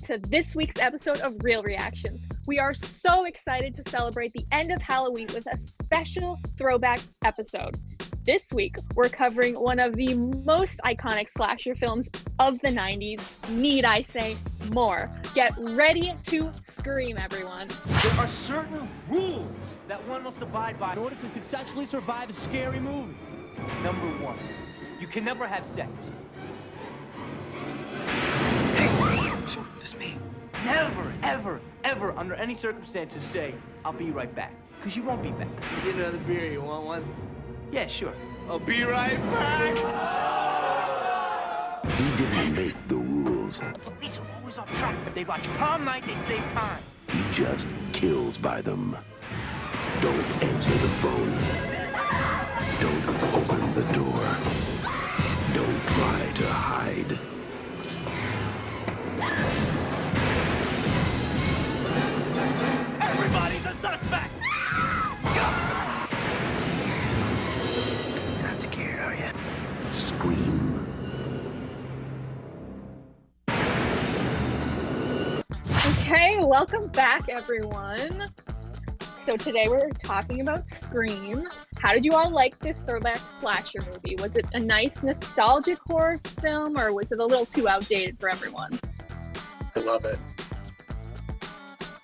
to this week's episode of Real Reactions. We are so excited to celebrate the end of Halloween with a special throwback episode. This week, we're covering one of the most iconic slasher films of the 90s. Need I say more? Get ready to scream, everyone. There are certain rules that one must abide by in order to successfully survive a scary movie. Number one, you can never have sex. Just me. Never, ever, ever, under any circumstances say, I'll be right back. Because you won't be back. Get another beer, you want one? Yeah, sure. I'll be right back! He didn't make the rules. The police are always off track. If they watch prom night, they'd save time. He just kills by them. Don't answer the phone. Don't open the door. Don't try to hide. Everybody's a suspect! You're not scared, are you? Scream. Okay, welcome back, everyone. So today we're talking about Scream. How did you all like this throwback slasher movie? Was it a nice nostalgic horror film, or was it a little too outdated for everyone? I love it.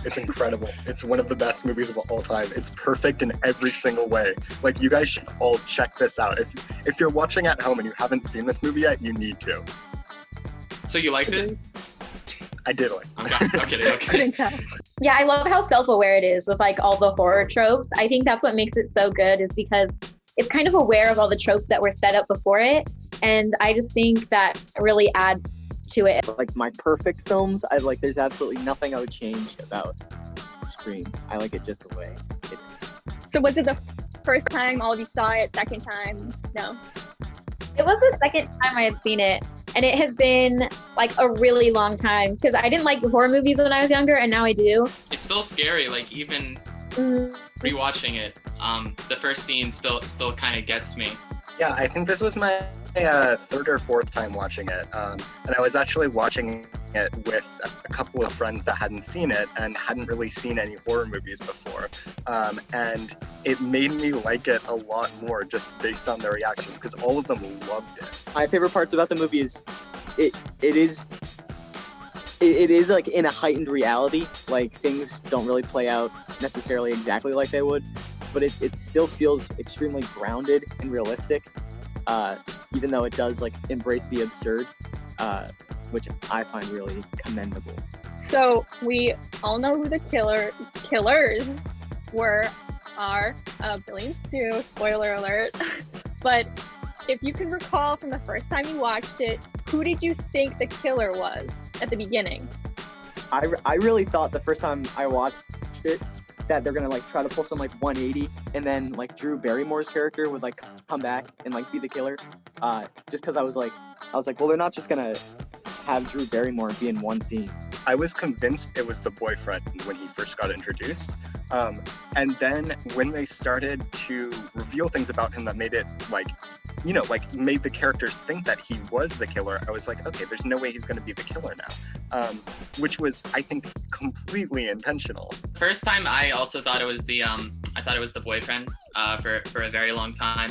It's incredible. It's one of the best movies of all time. It's perfect in every single way. Like, you guys should all check this out. If you're watching at home and you haven't seen this movie yet, you need to. So you liked it? I did like I'm kidding. Okay. Couldn't tell. Yeah, I love how self-aware it is with like all the horror tropes. I think that's what makes it so good, is because it's kind of aware of all the tropes that were set up before it. And I just think that really adds to it. Like my perfect films, there's absolutely nothing I would change about Scream. I like it just the way it is. So was it the first time all of you saw it? Second time? No. It was the second time I had seen it. And it has been like a really long time, because I didn't like horror movies when I was younger, and now I do. It's still scary. Like, even rewatching it, the first scene still kind of gets me. Yeah, I think this was my third or fourth time watching it. And I was actually watching it with a couple of friends that hadn't seen it and hadn't really seen any horror movies before. And it made me like it a lot more just based on their reactions, because all of them loved it. My favorite parts about the movie is it is like in a heightened reality. Like, things don't really play out necessarily exactly like they would, but it still feels extremely grounded and realistic, even though it does like embrace the absurd, which I find really commendable. So we all know who the killers are Billy and Stu, spoiler alert. But if you can recall from the first time you watched it, who did you think the killer was at the beginning? I really thought the first time I watched it that they're gonna like try to pull some like 180, and then like Drew Barrymore's character would like come back and like be the killer. Just because I was like, well, they're not just gonna have Drew Barrymore be in one scene. I was convinced it was the boyfriend when he first got introduced. And then when they started to reveal things about him that made it made the characters think that he was the killer, I was like, okay, there's no way he's going to be the killer now. Which was, I think, completely intentional. First time, I also thought it was the boyfriend for a very long time.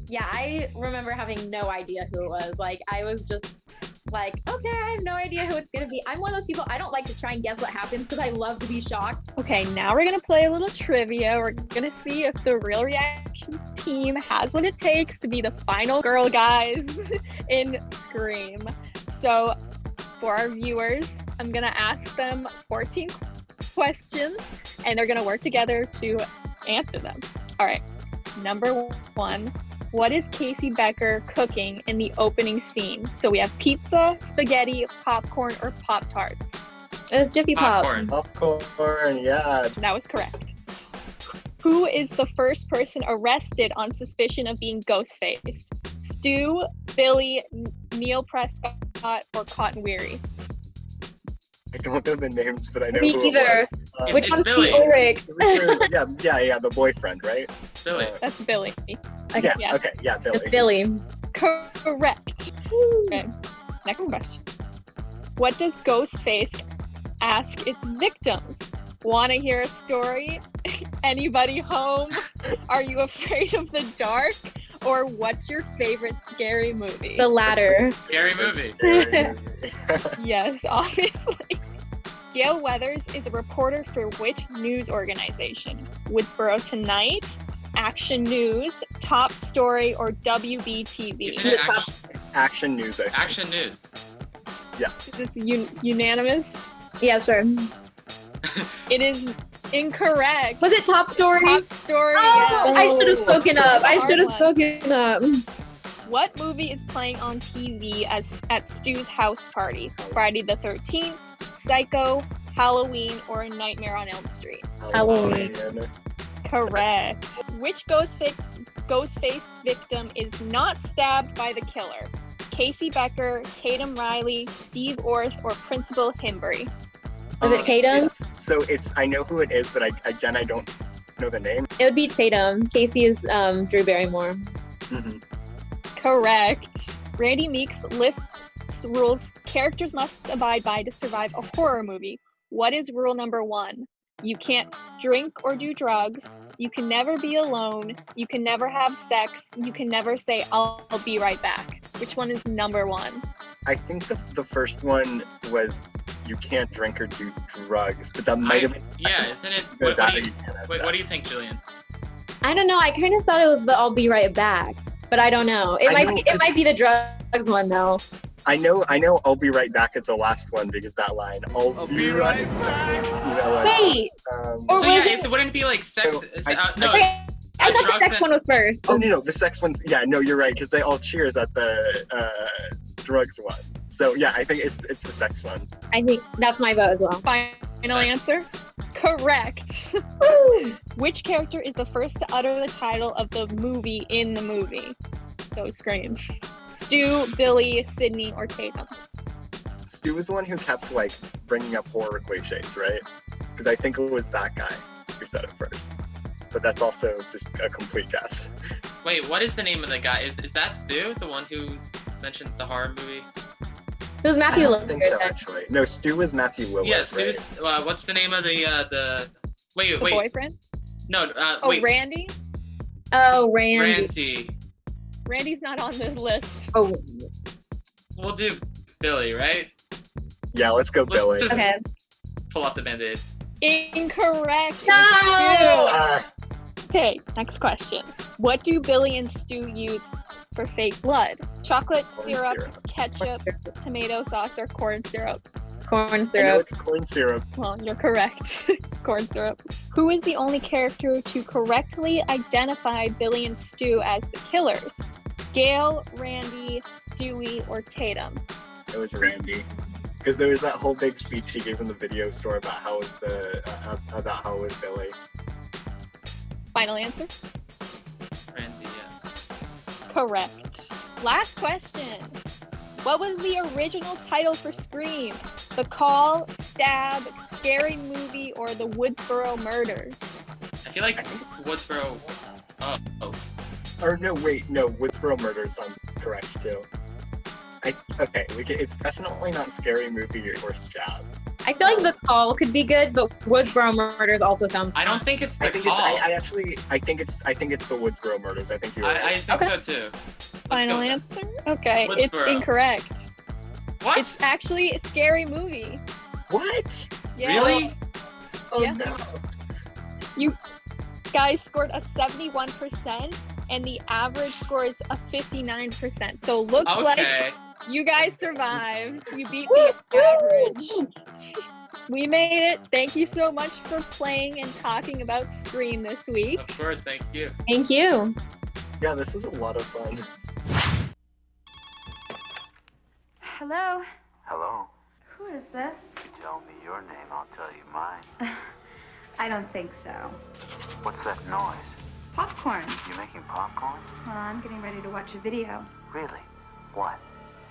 Yeah, I remember having no idea who it was. Like, I was just like, okay, I have no idea who it's gonna be. I'm one of those people, I don't like to try and guess what happens because I love to be shocked. Okay, now we're gonna play a little trivia. We're gonna see if the Real Reactions team has what it takes to be the final girl guys in Scream. So for our viewers, I'm gonna ask them 14 questions, and they're gonna work together to answer them. All right, number one. What is Casey Becker cooking in the opening scene? So we have pizza, spaghetti, popcorn, or Pop-Tarts. It was Jiffy Pop. Popcorn, yeah. That was correct. Who is the first person arrested on suspicion of being ghost-faced? Stu, Billy, Neil Prescott, or Cotton Weary? I don't know the names, but I know Me who either. it was. Which It's one's Billy. Ulrich? Yeah, the boyfriend, right? Billy. That's Billy. Okay, yeah. Okay, yeah, Billy. It's Billy. Correct. Okay, next question. What does Ghostface ask its victims? Want to hear a story? Anybody home? Are you afraid of the dark? Or what's your favorite scary movie? The latter. Scary movie. Yes, obviously. Gail Weathers is a reporter for which news organization? Woodsboro Tonight, Action News, Top Story, or WBTV? Isn't it It's Action News, I think. Action News? Yes. Is this unanimous? Yeah, sure. It is incorrect. Was it Top Story? Top Story, Oh, yeah. I should have spoken up. I Hard should have one. spoken up. What movie is playing on TV at Stu's house party? Friday the 13th, Psycho, Halloween, or A Nightmare on Elm Street? Halloween. Correct. Which Ghostface victim is not stabbed by the killer? Casey Becker, Tatum Riley, Steve Orth, or Principal Himbury? Was it Tatum? So I know who it is, but I don't know the name. It would be Tatum. Casey is Drew Barrymore. Mm-hmm. Correct. Randy Meeks lists rules characters must abide by to survive a horror movie. What is rule number 1? You can't drink or do drugs. You can never be alone. You can never have sex. You can never say, I'll be right back. Which one is number 1? I think the first one was you can't drink or do drugs, but that might have been. Yeah, isn't it? No, What that do you, you can't have wait, sex. what do you think, Gillian? I don't know. I kind of thought it was the I'll be right back, but I don't know. It might be the drugs one though. I know I'll be right back is the last one because that line, I'll be right back. You know, like, Wait. Or So was yeah, it? it wouldn't be like sex. So, No, Okay, I thought the drugs sex and- one was first. oh no, the sex one's, yeah, no, you're right, because they all cheers at the drugs one. So yeah, I think it's the sex one. I think that's my vote as well. Final Sex. answer? Correct. Which character is the first to utter the title of the movie in the movie? So Scream. Stu, Billy, Sydney, or Tatum? Stu was the one who kept like bringing up horror cliches, right? Because I think it was that guy who said it first. But that's also just a complete guess. Wait, what is the name of the guy? Is that Stu, the one who mentions the horror movie? It was Matthew I don't think so, Lillard. actually. No, Stu was Matthew Willard. Yeah, right? Stu's. What's the name of the? Wait, The wait. boyfriend? No, Oh, wait. Randy? Oh, Randy. Randy. Randy's not on this list. Oh, We'll do Billy, right? Yeah, let's go, Let's Billy. just okay. pull off the band-aid. Incorrect. No! Ah, Okay, next question. What do Billy and Stu use for fake blood? Chocolate Corn syrup, syrup. ketchup, tomato sauce, or corn syrup? Corn I know syrup. it's corn syrup. Well, you're correct. Corn syrup. Who is the only character to correctly identify Billy and Stu as the killers? Gail, Randy, Dewey, or Tatum? It was Randy. Because there was that whole big speech he gave in the video store about how it was Billy. Final answer? Randy, yeah. Correct. Last question. What was the original title for Scream? The Call, Stab, Scary Movie, or The Woodsboro Murders? I feel like I think it's- Woodsboro. Oh. Or no, wait, no, Woodsboro Murders sounds correct too. It's definitely not Scary Movie or Stab. I feel like The Call could be good, but Woodsboro Murders also sounds I don't think it's the I think call. I think it's the Woodsboro Murders. I think you're right. I think so too. Let's Final go. answer? Okay, it's Woodsboro. incorrect. What? It's actually a Scary Movie. What? Yeah. Really? Oh Yeah. no. You guys scored a 71%, and the average score is a 59%. So looks like Okay. you guys survived. You beat the average. We made it. Thank you so much for playing and talking about Scream this week. Of course, thank you. Thank you. Yeah, this was a lot of fun. Hello? Hello. Who is this? You tell me your name, I'll tell you mine. I don't think so. What's that noise? Popcorn. You making popcorn? Well, I'm getting ready to watch a video. Really? What?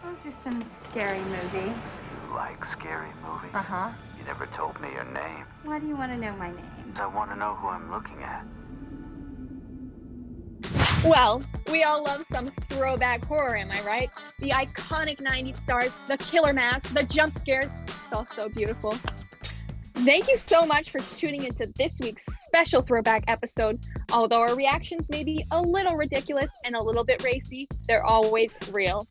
Oh, just some scary movie. You like scary movies? Uh-huh. You never told me your name. Why do you want to know my name? I want to know who I'm looking at. Well, we all love some throwback horror, am I right? The iconic 90s stars, the killer mask, the jump scares. It's all so beautiful. Thank you so much for tuning into this week's special throwback episode. Although our reactions may be a little ridiculous and a little bit racy, they're always real.